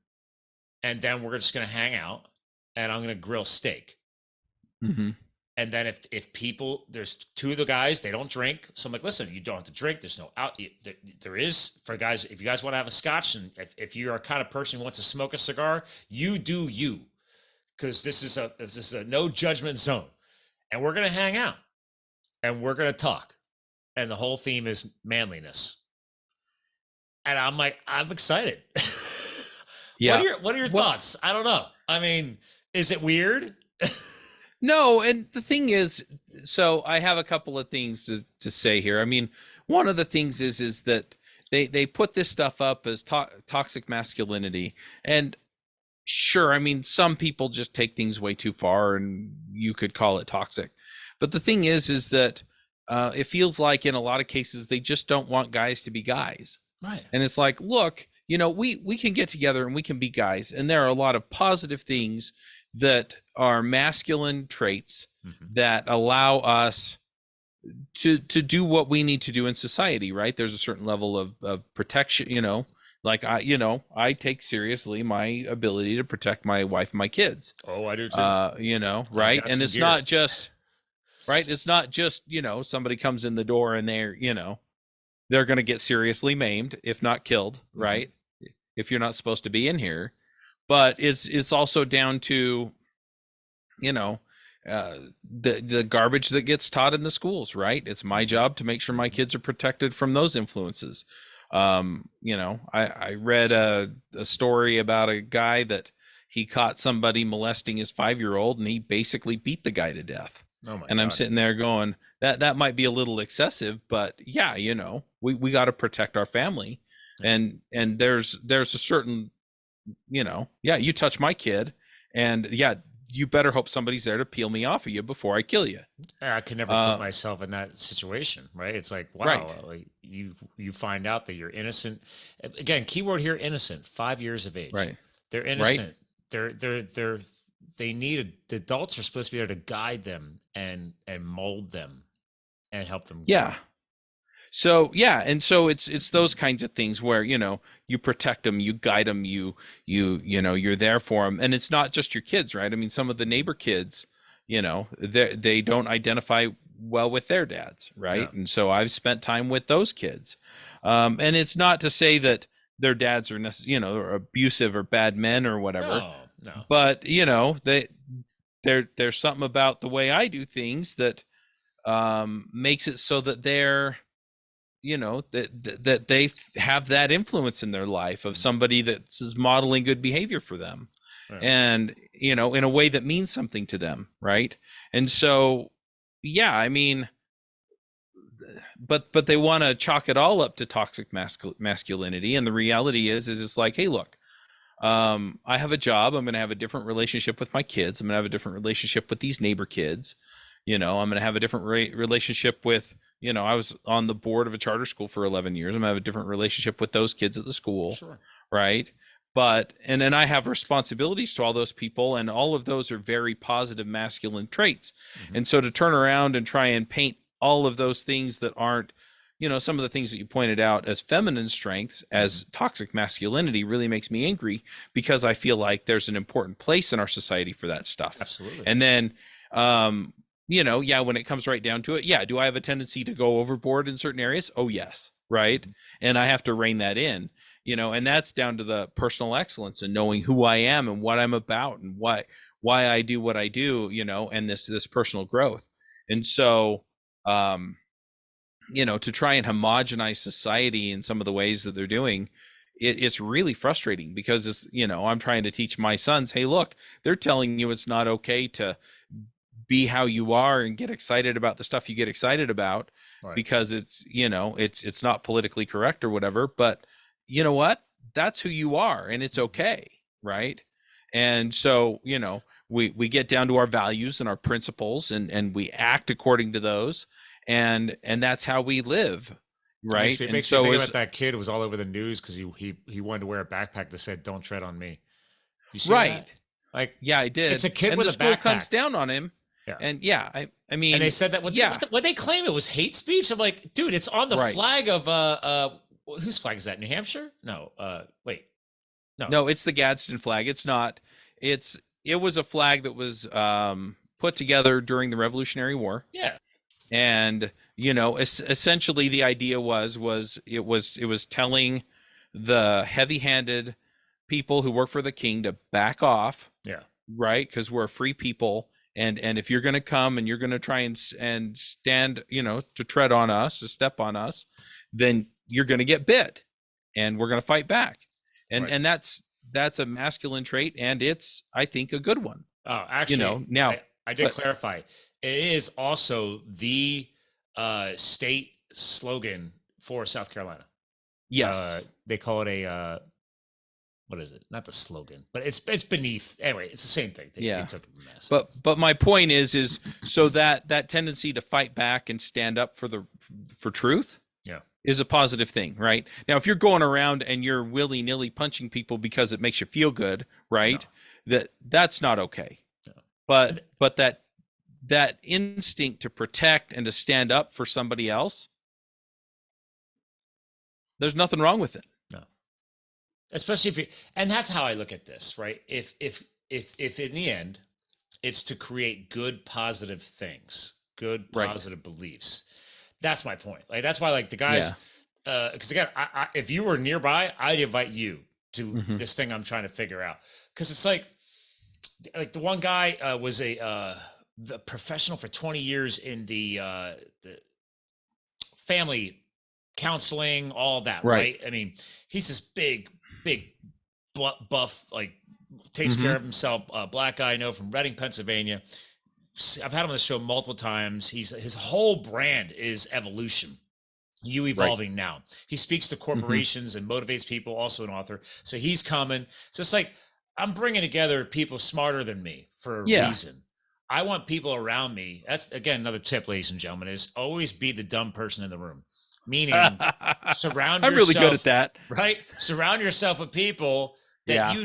and then we're just going to hang out, and I'm going to grill steak. Mm-hmm. And then if people, there's two of the guys, they don't drink. So I'm like, listen, you don't have to drink. There's no out. There is for guys. If you guys want to have a scotch, and if you are a kind of person who wants to smoke a cigar, you do you, because this is a no judgment zone, and we're going to hang out and we're going to talk. And the whole theme is manliness. And I'm like, I'm excited. Yeah. What are your thoughts? I don't know. I mean, is it weird? No, and the thing is, so I have a couple of things to say here. I mean, one of the things is that they put this stuff up as toxic masculinity, and sure, I mean, some people just take things way too far, and you could call it toxic. But the thing is that it feels like in a lot of cases they just don't want guys to be guys, right? And it's like, look, you know, we can get together and we can be guys, and there are a lot of positive things that are masculine traits that allow us to do what we need to do in society, right? There's a certain level of protection, you know, like I take seriously my ability to protect my wife and my kids. Oh, I do too. You know, right? And it's not just, right? It's not just, you know, somebody comes in the door and they're going to get seriously maimed, if not killed, right? If you're not supposed to be in here. But it's also down to, you know, the garbage that gets taught in the schools, right? It's my job to make sure my kids are protected from those influences. You know, I read a story about a guy that he caught somebody molesting his 5-year-old, and he basically beat the guy to death. Oh my God. I'm sitting there going, that might be a little excessive, but yeah, you know, we got to protect our family, and there's a certain, you know, yeah, you touch my kid, and yeah, you better hope somebody's there to peel me off of you before I kill you. I can never put myself in that situation, right? It's like, wow, right. Like you find out that you're innocent. Again, keyword here, innocent. 5 years of age. Right. They're innocent. Right. They need the adults are supposed to be able to guide them and mold them and help them. Yeah. So yeah, and so it's those kinds of things where, you know, you protect them, you guide them, you know, you're there for them, and it's not just your kids, right? I mean, some of the neighbor kids, you know, they don't identify well with their dads, right? Yeah. And so I've spent time with those kids, and it's not to say that their dads are you know, are abusive or bad men or whatever. No. But you know, there's something about the way I do things that makes it so that they're, you know, that they have that influence in their life of somebody that's modeling good behavior for them, right. And you know, in a way that means something to them, right? And so yeah, I mean, but they want to chalk it all up to toxic masculinity, and the reality is it's like, hey, look, I have a job, I'm going to have a different relationship with my kids, I'm going to have a different relationship with these neighbor kids, you know, I'm going to have a different relationship with, you know, I was on the board of a charter school for 11 years. I'm going to have a different relationship with those kids at the school. Sure. Right. But, and then I have responsibilities to all those people, and all of those are very positive masculine traits. And so to turn around and try and paint all of those things that aren't, some of the things that you pointed out as feminine strengths, as toxic masculinity, really makes me angry, because I feel like there's an important place in our society for that stuff. Absolutely. And then, when it comes right down to it, do I have a tendency to go overboard in certain areas? Oh, yes. Right. And I have to rein that in, and that's down to the personal excellence and knowing who I am and what I'm about and why I do what I do, and this personal growth. And so, to try and homogenize society in some of the ways that they're doing, it's really frustrating, because it's, I'm trying to teach my sons, hey, look, they're telling you it's not okay to be how you are and get excited about the stuff you get excited about, Right. because it's, it's not politically correct or whatever. But you know what? That's who you are, and it's okay. Right. And so, we get down to our values and our principles, and we act according to those, and that's how we live. Right. It makes me think about that kid who was all over the news because he wanted to wear a backpack that said "Don't tread on me." You see that? Like, I did. It's a kid and with the a school backpack. comes down on him. Yeah. And I mean, and they said that what they claim it was hate speech. I'm like, dude, it's on the flag of whose flag is that? New Hampshire? No, wait, no, it's the Gadsden flag. It's not. It was a flag that was put together during the Revolutionary War. Yeah. And essentially the idea was it was telling the heavy-handed people who work for the king to back off. Yeah. Right, because we're a free people, and if you're going to come and you're going to try and stand, to tread on us, to step on us, then you're going to get bit, and we're going to fight back. And that's a masculine trait, and it's, I think, a good one. Oh, actually, now I did clarify. It is also the state slogan for South Carolina. Yes. They call it a what is it? Not the slogan, but it's beneath. Anyway, it's the same thing. They took it from that. But my point is so that tendency to fight back and stand up for truth is a positive thing, right? Now, if you're going around and you're willy-nilly punching people because it makes you feel good, right? No. That's not okay. No. But that instinct to protect and to stand up for somebody else, there's nothing wrong with it. No. Especially and that's how I look at this, right? If in the end it's to create good, positive things, good, positive beliefs. That's my point. Like, that's why, like, the guys, because again, I if you were nearby, I'd invite you to this thing I'm trying to figure out. Because it's like the one guy was the professional for 20 years in the family counseling, all that, right? I mean, he's this big buff, like, takes care of himself, black guy I know from Reading, Pennsylvania. I've had him on the show multiple times. His whole brand is evolution, you evolving now. He speaks to corporations and motivates people, also an author. So he's coming. So it's like, I'm bringing together people smarter than me for a reason. I want people around me. That's, again, another tip, ladies and gentlemen, is always be the dumb person in the room. Meaning, surround yourself. I'm really good at that. Right? Surround yourself with people that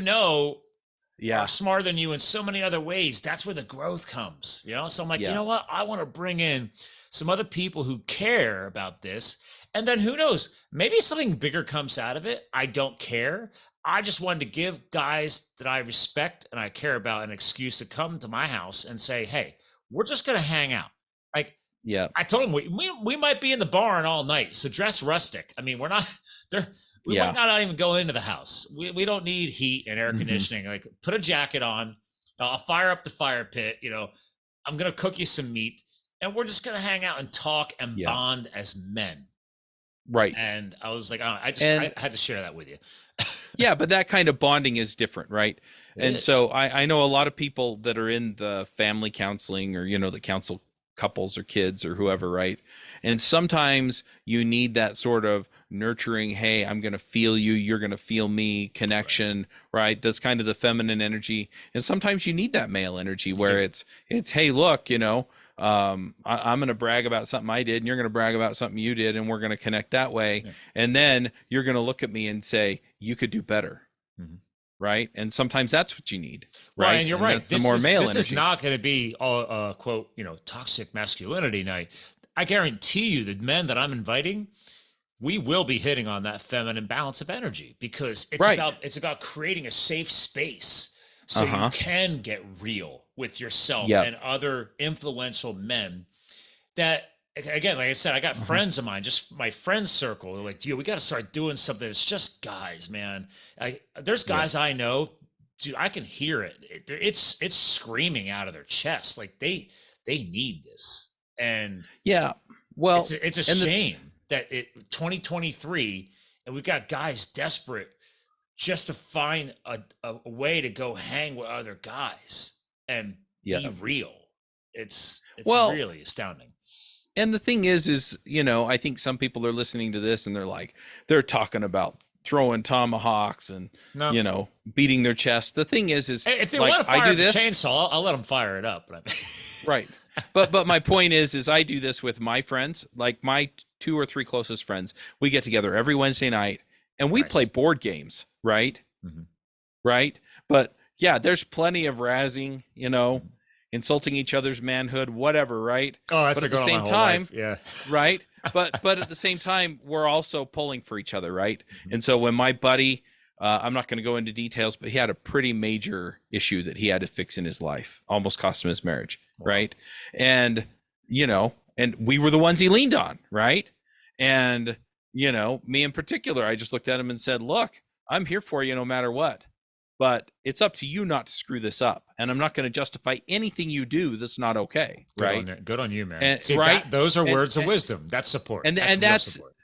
are smarter than you in so many other ways. That's where the growth comes, So I'm like, you know what? I want to bring in some other people who care about this. And then who knows, maybe something bigger comes out of it. I don't care. I just wanted to give guys that I respect and I care about an excuse to come to my house and say, hey, we're just going to hang out. Like, I told him we might be in the barn all night. So dress rustic. I mean, we're not there. We might not even go into the house. We don't need heat and air conditioning. Like, put a jacket on. I'll fire up the fire pit. I'm going to cook you some meat, and we're just going to hang out and talk and bond as men. Right. And I was like, I had to share that with you. Yeah, but that kind of bonding is different, right? So I know a lot of people that are in the family counseling, or, the counsel couples or kids or whoever, right? And sometimes you need that sort of nurturing, hey, I'm going to feel you, you're going to feel me connection, right? That's kind of the feminine energy. And sometimes you need that male energy where it's, hey, look, I'm going to brag about something I did, and you're going to brag about something you did, and we're going to connect that way. Yeah. And then you're going to look at me and say, you could do better. Right. And sometimes that's what you need. Right. Well, and you're right. That's the more male energy. This is not going to be quote, toxic masculinity night. I guarantee you the men that I'm inviting, we will be hitting on that feminine balance of energy, because it's about creating a safe space so you can get real with yourself and other influential men that, again, like I said, I got friends of mine, just my friend circle. They're like, dude, we got to start doing something. It's just guys, man. There's guys I know, dude, I can hear it. It's screaming out of their chest. Like they need this. And well, it's a shame that 2023 and we've got guys desperate just to find a way to go hang with other guys and be real. It's really astounding. And the thing is, you know, I think some people are listening to this and they're talking about throwing tomahawks and, you know, beating their chest. The thing is hey, if they want to fire the chainsaw, I'll let them fire it up. Right. But my point is I do this with my friends, like my 2 or 3 closest friends. We get together every Wednesday night and we play board games, right? Right. But yeah, there's plenty of razzing, you know, insulting each other's manhood, whatever, right? Oh, that's but at the same time, right? But at the same time, we're also pulling for each other, right? And so when my buddy, I'm not going to go into details, but he had a pretty major issue that he had to fix in his life, almost cost him his marriage, right? And you know, and we were the ones he leaned on, right? And you know, me in particular, I just looked at him and said, "Look, I'm here for you no matter what. But it's up to you not to screw this up. And I'm not going to justify anything you do that's not okay." Right. Good on you, man. And, see, right. Those are words of wisdom. That's support. And that's support.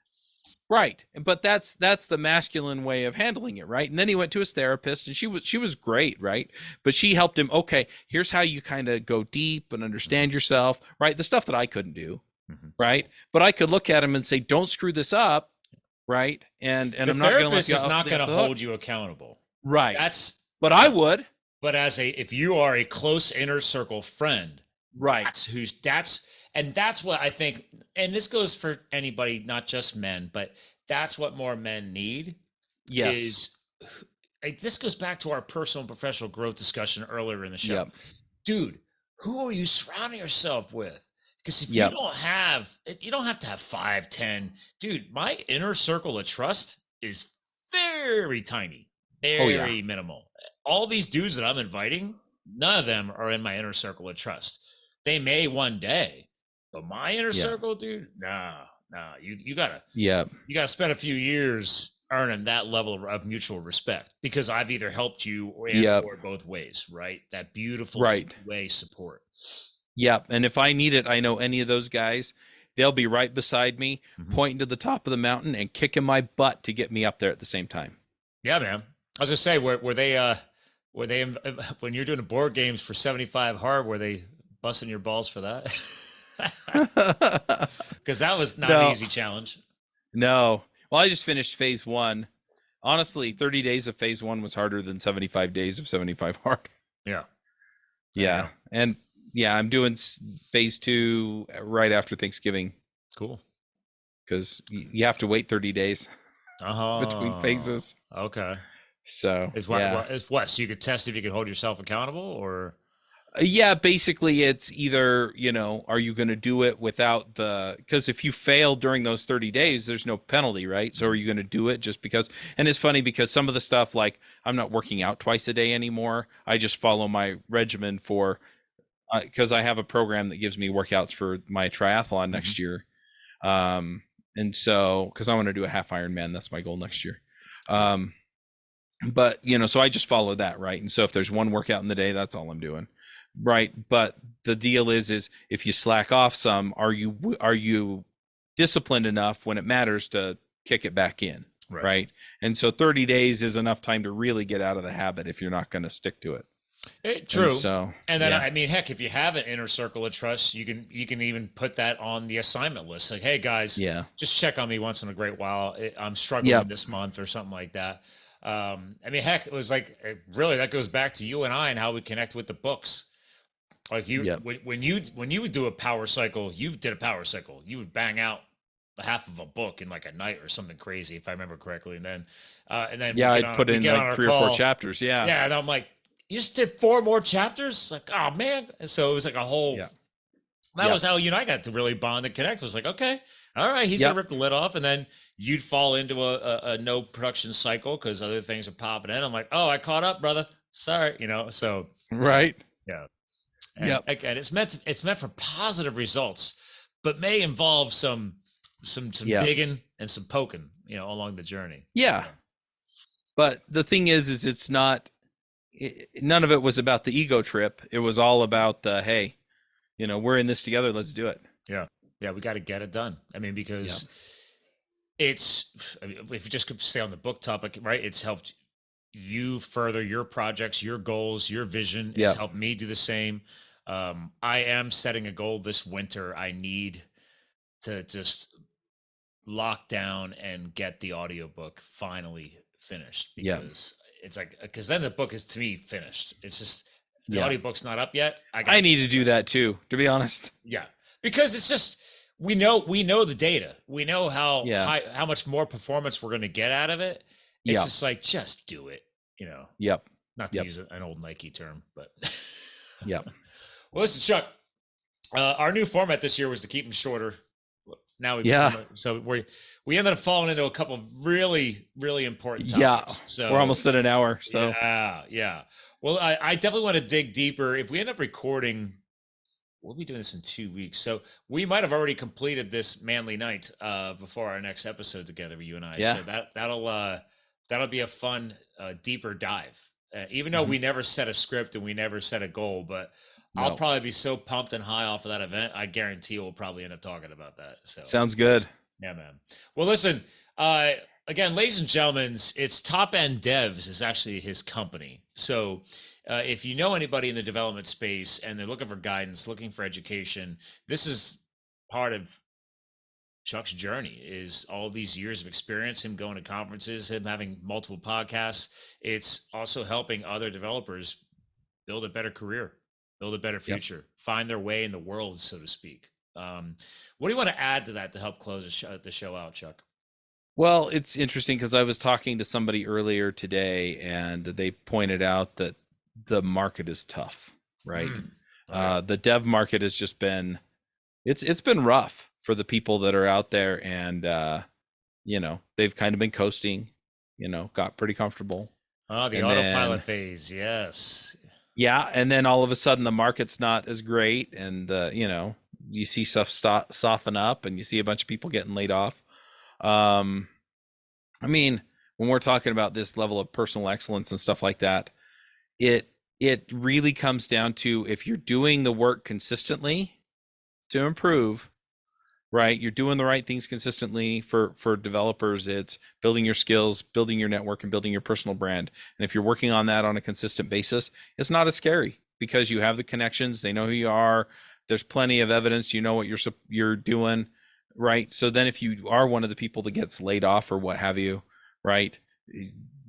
Right. But that's the masculine way of handling it. Right. And then he went to his therapist and she was great. Right. But she helped him. Okay, here's how you kind of go deep and understand yourself. Right. The stuff that I couldn't do. Right. But I could look at him and say, don't screw this up. Right. And I'm not going to let you. Is not going to hold you accountable. Right. But I would. But if you are a close inner circle friend, right. That's what I think, and this goes for anybody, not just men, but that's what more men need. Yes. This goes back to our personal and professional growth discussion earlier in the show. Dude, who are you surrounding yourself with? Because if you don't have to have 5, 10. Dude, my inner circle of trust is very tiny. Very minimal. All these dudes that I'm inviting, none of them are in my inner circle of trust. They may one day, but my inner circle, dude, nah. You gotta spend a few years earning that level of mutual respect, because I've either helped you or both ways, right? That beautiful two-way support. Yep. And if I need it, I know any of those guys, they'll be right beside me, pointing to the top of the mountain and kicking my butt to get me up there at the same time. Yeah, man. I was gonna say, were they when you're doing board games for 75 hard, were they busting your balls for that? Because that was not an easy challenge. No. Well, I just finished phase 1. Honestly, 30 days of phase 1 was harder than 75 days of 75 hard. Yeah. And I'm doing phase 2 right after Thanksgiving. Cool. Because you have to wait 30 days between phases. Okay. So it's what? So you could test if you could hold yourself accountable, or? Yeah, basically it's either, you know, are you going to do it without because if you fail during those 30 days, there's no penalty, right? So are you going to do it just because? And it's funny because some of the stuff, like I'm not working out twice a day anymore. I just follow my regimen because I have a program that gives me workouts for my triathlon next year. And so, because I want to do a half Ironman, that's my goal next year. But, you know, so I just follow that, right? And so if there's one workout in the day, that's all I'm doing, right? But the deal is if you slack off some, are you disciplined enough when it matters to kick it back in, right? And so 30 days is enough time to really get out of the habit if you're not going to stick to it. True. And then I mean, heck, if you have an inner circle of trust, you can even put that on the assignment list. Like, hey guys, just check on me once in a great while. I'm struggling this month or something like that. I mean, heck, it was like, really, that goes back to you and I and how we connect with the books. Like when you would do a power cycle, you did a power cycle, you would bang out the half of a book in like a night or something crazy, if I remember correctly. And then I'd put in like 3 or 4 chapters. Yeah. And I'm like, you just did 4 more chapters? Like, oh man. And so it was like a whole That was how you and I got to really bond and connect. It was like, okay, all right, he's gonna rip the lid off, and then you'd fall into a no production cycle because other things are popping in. I'm like, oh, I caught up, brother. Sorry, so right. Yeah. And again, it's meant for positive results, but may involve some digging and some poking, along the journey. Yeah. But the thing is it's not, none of it was about the ego trip. It was all about the, hey, we're in this together. Let's do it. Yeah. Yeah. We got to get it done. I mean, because if you just stay on the book topic, right? It's helped you further your projects, your goals, your vision. It's helped me do the same. I am setting a goal this winter. I need to just lock down and get the audiobook finally finished, because it's like, because then the book is, to me, finished. It's just the audiobook's not up yet. I need to do that too, to be honest. Yeah. Because it's just, we know the data. We know how much more performance we're going to get out of it. It's just like, just do it, not to use an old Nike term, but well, listen, Chuck, our new format this year was to keep them shorter. Now so we ended up falling into a couple of really, really important topics. So we're almost at an hour. So yeah. Well, I definitely want to dig deeper. If we end up recording, we'll be doing this in 2 weeks. So we might have already completed this manly night before our next episode together, you and I. Yeah. So that'll be a fun, deeper dive. Even though we never set a script and we never set a goal, but I'll probably be so pumped and high off of that event. I guarantee we'll probably end up talking about that. So sounds good. Yeah, man. Well, listen, again, ladies and gentlemen, it's Top End Devs is actually his company. So if you know anybody in the development space and they're looking for guidance, looking for education, this is part of Chuck's journey, is all these years of experience, him going to conferences, him having multiple podcasts. It's also helping other developers build a better career, build a better future, find their way in the world, so to speak. What do you want to add to that to help close the show out, Chuck? Well, it's interesting because I was talking to somebody earlier today and they pointed out that the market is tough, right? The dev market has just been, it's been rough for the people that are out there, and they've kind of been coasting, got pretty comfortable. Oh, the autopilot phase. Yes. Yeah. And then all of a sudden the market's not as great, and you see stuff soften up and you see a bunch of people getting laid off. I mean, when we're talking about this level of personal excellence and stuff like that, it really comes down to, if you're doing the work consistently to improve, right? You're doing the right things consistently for developers. It's building your skills, building your network, and building your personal brand. And if you're working on that on a consistent basis, it's not as scary because you have the connections. They know who you are. There's plenty of evidence. You know what you're doing, right? So then if you are one of the people that gets laid off or what have you, right,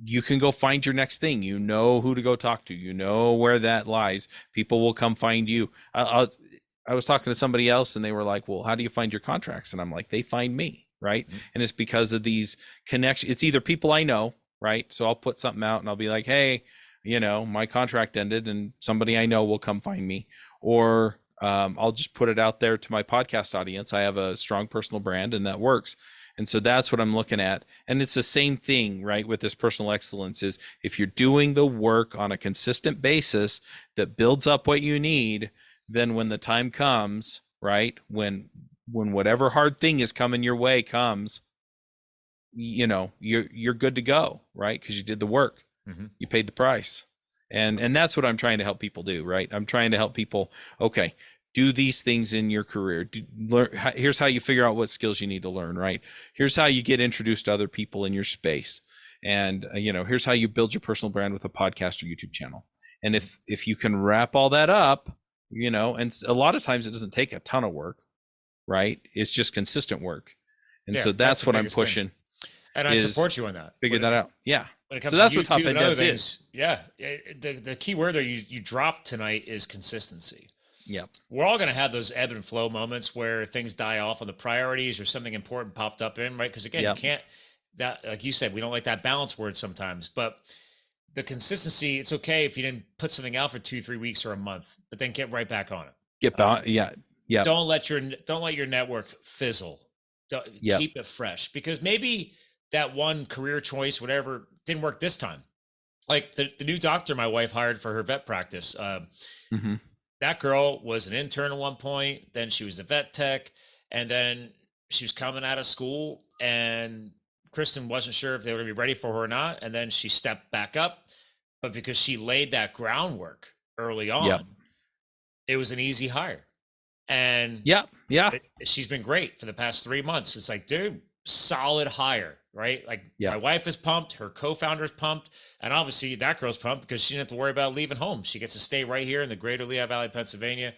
you can go find your next thing. You know who to go talk to. You know where that lies. People will come find you. I was talking to somebody else and they were like, well, how do you find your contracts? And I'm like, they find me, right? Mm-hmm. And it's because of these connections. It's either people I know, right? So I'll put something out and I'll be like, hey, my contract ended, and somebody I know will come find me. Or I'll just put it out there to my podcast audience. I have a strong personal brand and that works. And so that's what I'm looking at. And it's the same thing, right, with this personal excellence, is if you're doing the work on a consistent basis that builds up what you need, then when the time comes, right, when whatever hard thing is coming your way comes, you're good to go, right? Because you did the work, you paid the price. And that's what I'm trying to help people do, right? I'm trying to help people, okay, do these things in your career. Here's how you figure out what skills you need to learn, right? Here's how you get introduced to other people in your space. And, here's how you build your personal brand with a podcast or YouTube channel. And if you can wrap all that up, and a lot of times it doesn't take a ton of work, right? It's just consistent work. And so that's what I'm pushing. And I support you on that. Figure that out. Yeah. So that's what Top End Devs is. Yeah. The key word there you dropped tonight is consistency. Yeah. We're all going to have those ebb and flow moments where things die off on the priorities or something important popped up in, right? Because again, you can't, like you said, we don't like that balance word sometimes, but the consistency, it's okay if you didn't put something out for 2-3 weeks or a month, but then get right back on it. Get back. Yeah. Yeah. don't let your network fizzle. Yep. Keep it fresh, because maybe that one career choice, whatever, didn't work this time. Like the new doctor my wife hired for her vet practice. Mm-hmm. That girl was an intern at one point, then she was a vet tech, and then she was coming out of school, and Kristen wasn't sure if they were going to be ready for her or not. And then she stepped back up, but because she laid that groundwork early on, Yep. it was an easy hire. And yeah, she's been great for the past 3 months. It's like, dude, solid hire, right? Like Yep. my wife is pumped, her co-founder's pumped, and obviously that girl's pumped because she didn't have to worry about leaving home. She gets to stay right here in the greater Lehigh Valley, Pennsylvania,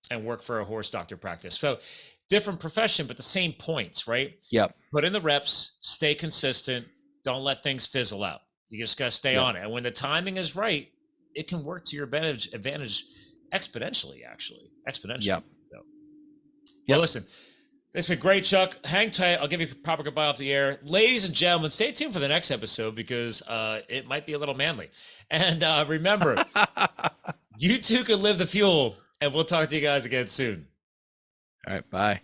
and work for a horse doctor practice. So different profession, but the same points, right? Yep. Put in the reps, stay consistent, don't let things fizzle out. You just got to stay on it. And when the timing is right, it can work to your advantage exponentially, actually. Exponentially. Yep. Well, listen, it's been great, Chuck. Hang tight. I'll give you a proper goodbye off the air. Ladies and gentlemen, stay tuned for the next episode because it might be a little manly. And remember, you too can live the fuel, and we'll talk to you guys again soon. All right. Bye.